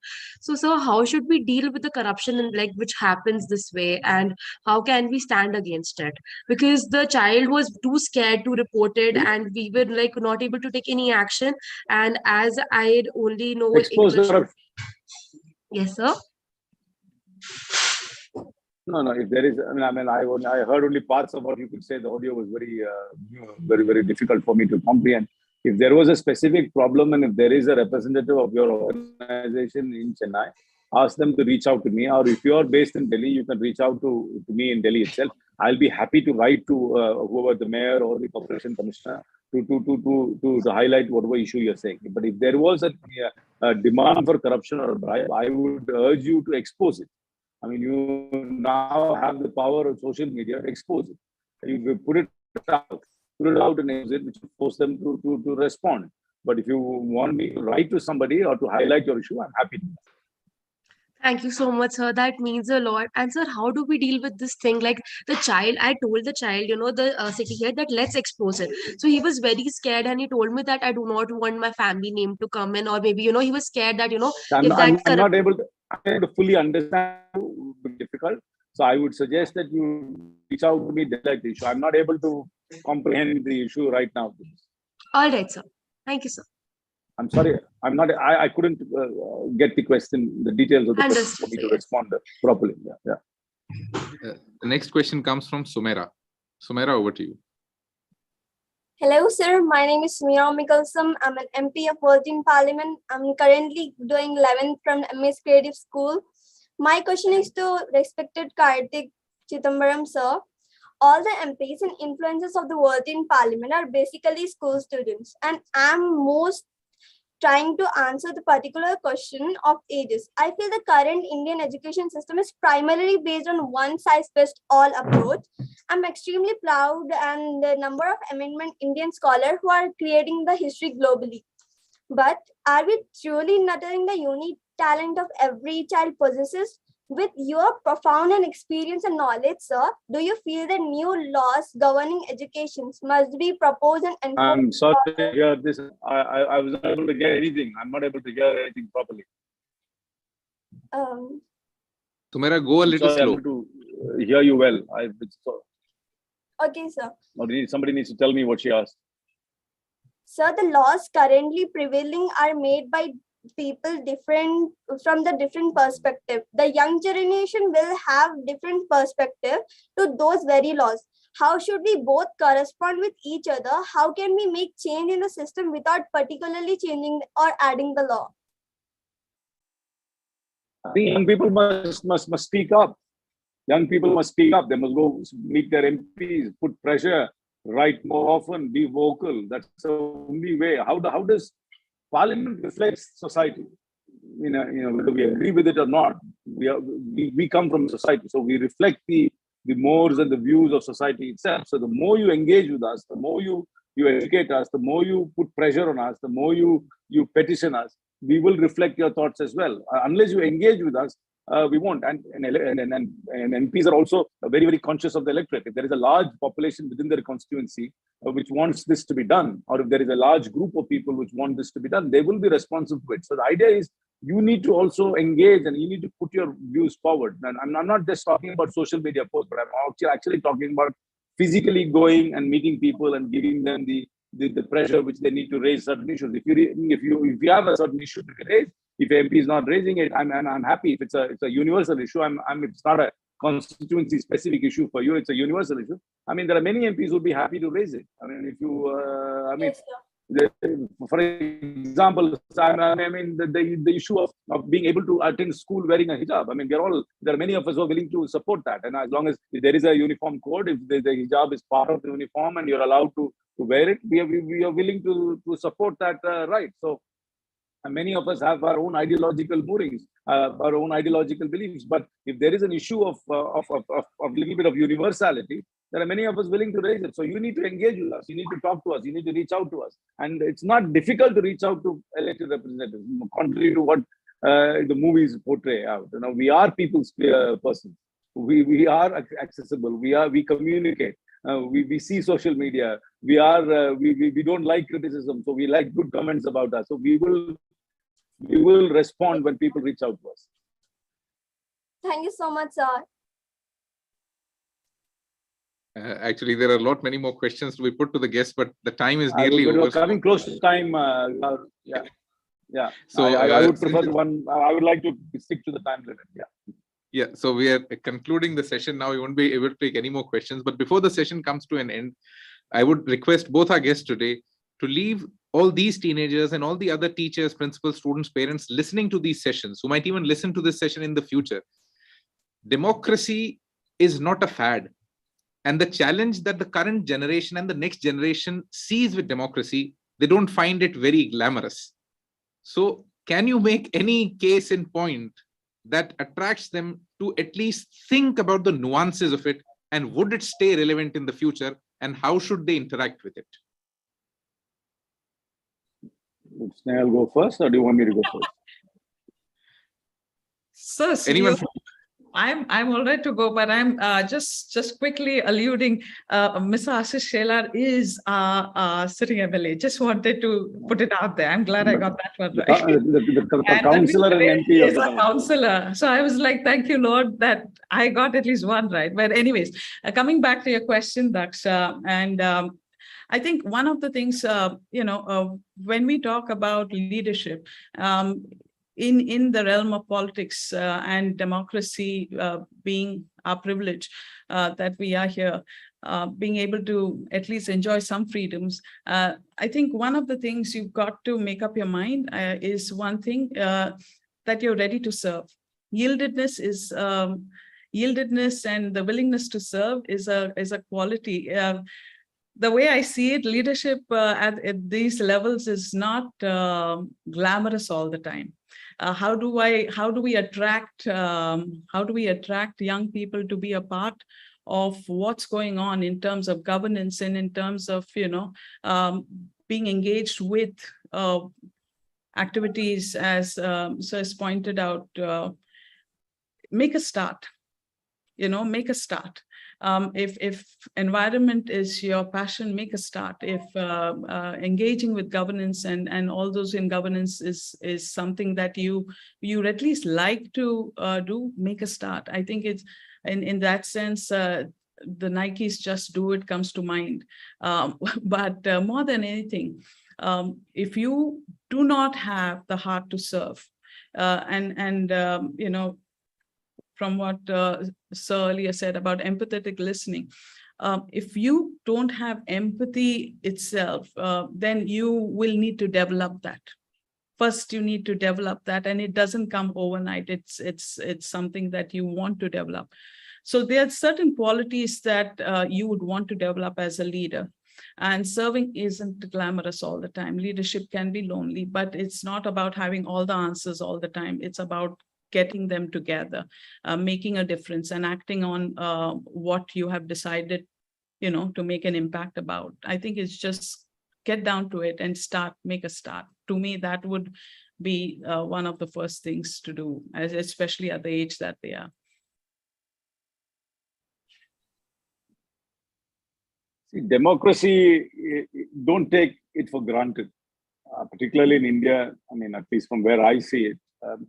So how should we deal with the corruption and like which happens this way, and how can we stand against it? Because the child was too scared to report it, and we were like not able to take any action. And as I only know Expose English. the... Yes, sir. No. If there is, I heard only parts of what you could say. The audio was very, very difficult for me to comprehend. If there was a specific problem, and if there is a representative of your organization in Chennai, ask them to reach out to me. Or if you are based in Delhi, you can reach out to me in Delhi itself. I'll be happy to write to whoever the mayor or the corporation commissioner to highlight whatever issue you're saying. But if there was a demand for corruption or a bribe, I would urge you to expose it. I mean, you now have the power of social media to expose it. You put it out and use it, which will force them to respond. But if you want me to write to somebody or to highlight your issue, I'm happy to. Thank you so much, sir. That means a lot. And sir, how do we deal with this thing? Like the child, I told the child, the city head, that let's expose it. So he was very scared, and he told me that I do not want my family name to come in, or maybe, he was scared that, I'm not able to fully understand. Difficult. So I would suggest that you reach out to me like the issue. I'm not able to comprehend the issue right now. All right, sir. Thank you, sir. I'm sorry. I couldn't get the question, the details of the question for me to respond properly. Yeah. The next question comes from Sumera. Sumera, over to you. Hello, sir. My name is Sumera Mickelson. I'm an MP of World Teen Parliament. I'm currently doing 11th from MS Creative School. My question is to respected Karti Chidambaram, sir. All the MPs and influencers of the World Teen Parliament are basically school students, and I'm most trying to answer the particular question of ages. I feel the current Indian education system is primarily based on one-size-fits-all approach. I'm extremely proud and the number of eminent Indian scholars who are creating the history globally. But are we truly nurturing the unique talent of every child possesses? With your profound and experience and knowledge, sir, do you feel that new laws governing education must be proposed and enforced? I'm sorry to hear this. I was not able to hear anything. I'm not able to hear anything properly. Sumera, go a little slow. I'm able to hear you well. Okay, sir. Somebody needs to tell me what she asked. Sir, the laws currently prevailing are made by people different from the different perspective. The young generation will have different perspective to those very laws. How should we both correspond with each other? How can we make change in the system without particularly changing or adding the law? I think young people must speak up. Young people must speak up. They must go meet their MPs, put pressure, write more often, be vocal. That's the only way. How does Parliament reflects society? Whether we agree with it or not, we come from society, so we reflect the mores and the views of society itself. So the more you engage with us, the more you educate us, the more you put pressure on us, the more you petition us, we will reflect your thoughts as well. Unless you engage with us, we won't. And MPs are also very, very conscious of the electorate. If there is a large population within their constituency which wants this to be done, or if there is a large group of people which want this to be done, they will be responsive to it. So the idea is you need to also engage and you need to put your views forward. And I'm not just talking about social media posts, but I'm actually talking about physically going and meeting people and giving them the pressure which they need to raise certain issues. If you have a certain issue to raise, if MP is not raising it, I'm happy. If it's a universal issue, it's not a constituency specific issue for you. It's a universal issue. I mean, there are many MPs who would be happy to raise it. I mean, if you, For example, I mean, the issue of being able to attend school wearing a hijab. I mean, there are many of us who are willing to support that. And as long as there is a uniform code, if the hijab is part of the uniform and you're allowed to wear it, we are willing to support that right. So many of us have our own ideological moorings, our own ideological beliefs. But if there is an issue of little bit of universality, there are many of us willing to raise it. So you need to engage with us. You need to talk to us. You need to reach out to us. And it's not difficult to reach out to elected representatives, contrary to what the movies portray out. You know, we are people's persons. We are accessible. We communicate. We see social media. We don't like criticism, so we like good comments about us. So we will respond when people reach out to us. Thank you so much, sir. Actually, there are many more questions to be put to the guests, but the time is nearly over. We're coming close to time. Yeah. So I would prefer I would like to stick to the time limit. Yeah. So we are concluding the session now. We won't be able to take any more questions. But before the session comes to an end, I would request both our guests today to leave all these teenagers and all the other teachers, principals, students, parents listening to these sessions, who might even listen to this session in the future. Democracy is not a fad. And the challenge that the current generation and the next generation sees with democracy, they don't find it very glamorous. So can you make any case in point that attracts them to at least think about the nuances of it, and would it stay relevant in the future, and how should they interact with it? Would Snehal go first, or do you want me to go first? Sir, Anyone? I'm all right to go, but I'm just quickly alluding. Mr. Ashish Shelar is sitting MLA. Just wanted to put it out there. I'm glad I got that one right. The counselor and MP is a counselor. So I was like, thank you, Lord, that I got at least one right. But anyways, coming back to your question, Daksh, and I think one of the things, when we talk about leadership, in the realm of politics and democracy being our privilege, that we are here, being able to at least enjoy some freedoms. I think one of the things you've got to make up your mind is one thing, that you're ready to serve. Yieldedness and the willingness to serve is a quality. The way I see it, leadership at these levels is not glamorous all the time. How do we attract young people to be a part of what's going on in terms of governance and in terms of being engaged with activities, as Sir has pointed out. Make a start. Make a start. If environment is your passion, make a start. If engaging with governance and all those in governance is something that you at least like to do, make a start. I think it's in that sense, the Nike's "just do it" comes to mind. But more than anything, if you do not have the heart to serve, from what Sir earlier said about empathetic listening, if you don't have empathy itself, then you will need to develop that. First, you need to develop that, and it doesn't come overnight. It's something that you want to develop. So there are certain qualities that you would want to develop as a leader. And serving isn't glamorous all the time. Leadership can be lonely, but it's not about having all the answers all the time. It's about getting them together, making a difference and acting on what you have decided, to make an impact about. I think it's just get down to it and make a start. To me, that would be one of the first things to do, especially at the age that they are. See, democracy, don't take it for granted, particularly in India. I mean, at least from where I see it,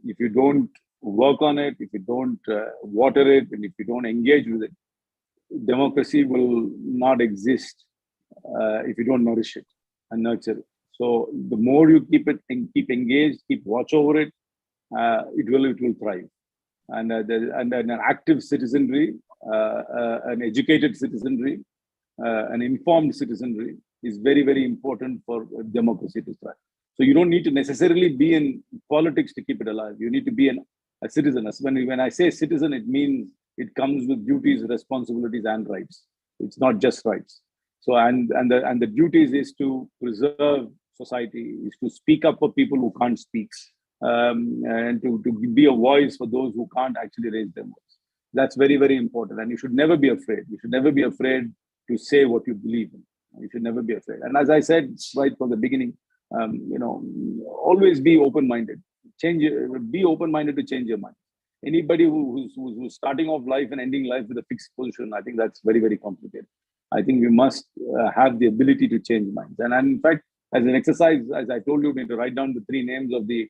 if you don't work on it, if you don't water it, and if you don't engage with it, democracy will not exist if you don't nourish it and nurture it. So the more you keep engaged, keep watch over it, it will thrive. And an active citizenry, an educated citizenry, an informed citizenry is very, very important for democracy to thrive. So you don't need to necessarily be in politics to keep it alive. You need to be a citizen. When I say citizen, it means it comes with duties, responsibilities, and rights. It's not just rights. So and the duties is to preserve society, is to speak up for people who can't speak, and to be a voice for those who can't actually raise their voice. That's very, very important. And you should never be afraid. You should never be afraid to say what you believe in. You should never be afraid. And as I said right from the beginning, always be open-minded. Be open-minded to change your mind. Anybody who's starting off life and ending life with a fixed position, I think that's very, very complicated. I think we must have the ability to change minds. And in fact, as an exercise, as I told you, to write down the 3 names of the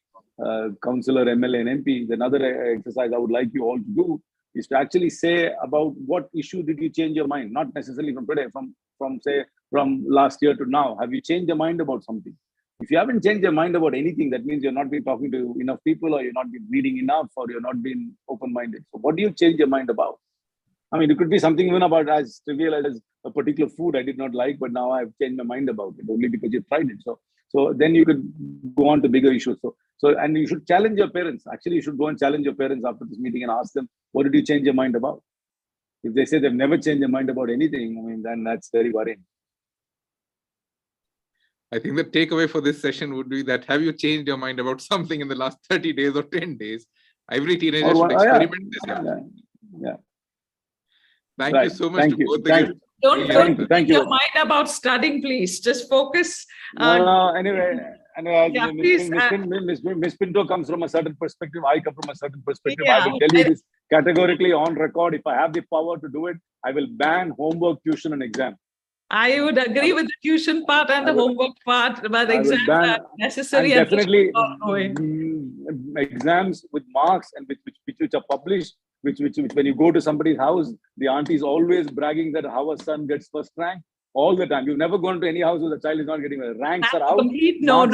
councillor, MLA, and MP. Another exercise I would like you all to do is to actually say about what issue did you change your mind? Not necessarily from today, from last year to now. Have you changed your mind about something? If you haven't changed your mind about anything, that means you're not been talking to enough people, or you're not been reading enough, or you're not been open-minded. So what do you change your mind about? I mean, it could be something even about as trivial as a particular food I did not like, but now I've changed my mind about it only because you've tried it. So then you could go on to bigger issues. And you should challenge your parents. Actually, you should go and challenge your parents after this meeting and ask them, what did you change your mind about? If they say they've never changed their mind about anything, I mean, then that's very worrying. I think the takeaway for this session would be that have you changed your mind about something in the last 30 days or 10 days? Every teenager should experiment this. Yeah. Thank you so much to both of you. Don't change your mind about studying, please. Just focus. Anyway, Miss Pinto comes from a certain perspective. I come from a certain perspective. I will tell you this categorically on record. If I have the power to do it, I will ban homework, tuition, and exam. I would agree with the tuition part and the homework part, but the exams are necessary. And definitely exams with marks and which are published, which when you go to somebody's house, the auntie is always bragging that our son gets first rank all the time. You've never gone to any house where the child is not getting a ranks are out. No.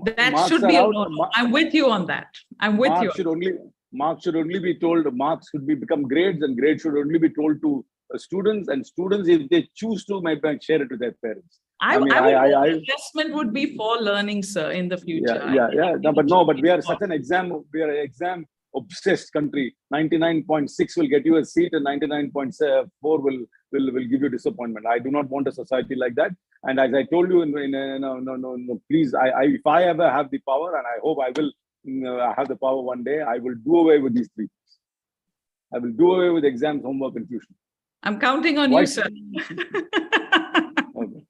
That should be a no. I'm with you on that. I'm with you. Marks should only be told. Marks should become grades, and grades should only be told to students. And students, if they choose to, might share it to their parents. Investment would be for learning, sir, in the future. But we are such an exam. We are an exam obsessed country. 99.6 will get you a seat, and 99.4 will give you disappointment. I do not want a society like that. And as I told you, no, please, if I ever have the power, and I hope I will have the power one day, I will do away with these 3 things. I will do away with exams, homework, and tuition. I'm counting on you, sir. Okay.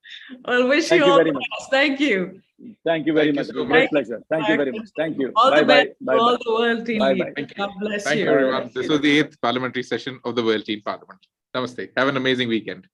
Well, wish you all the best. Thank you. Thank you very much. My pleasure. Thank you very much. Thank you. All the best bye. to all the World Team. God bless you. Thank you, everyone. This was the 8th Parliamentary session of the World Teen Parliament. Namaste. Have an amazing weekend.